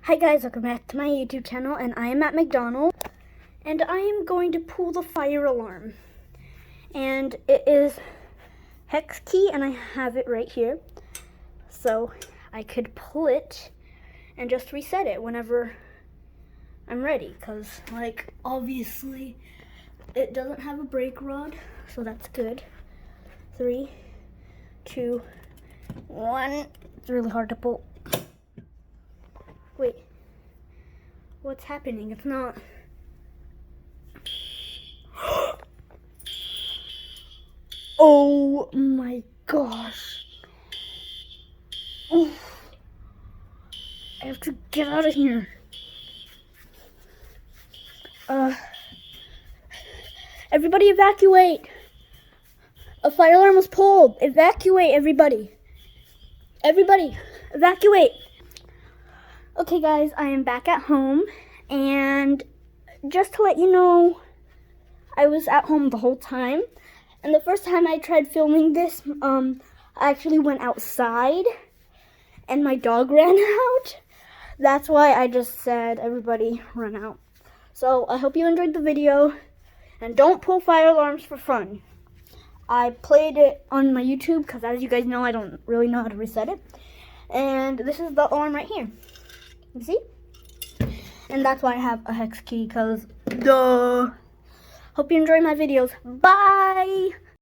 Hi guys, welcome back to my YouTube channel, and I am at McDonald's and I am going to pull the fire alarm. And it is hex key and I have it right here. So I could pull it and just reset it whenever I'm ready, because like obviously it doesn't have a brake rod, so that's good. 3, 2, 1. It's really hard to pull. Wait, what's happening? It's not. Oh my gosh. Oof. I have to get out of here. Everybody evacuate. A fire alarm was pulled. Evacuate, everybody. Everybody, evacuate. Okay guys, I am back at home, and just to let you know, I was at home the whole time. And the first time I tried filming this, I actually went outside and my dog ran out. That's why I just said everybody run out. So I hope you enjoyed the video, and don't pull fire alarms for fun. I played it on my YouTube because, as you guys know, I don't really know how to reset it. And this is the alarm right here. You see? And that's why I have a hex key, because duh. Hope you enjoy my videos. Bye!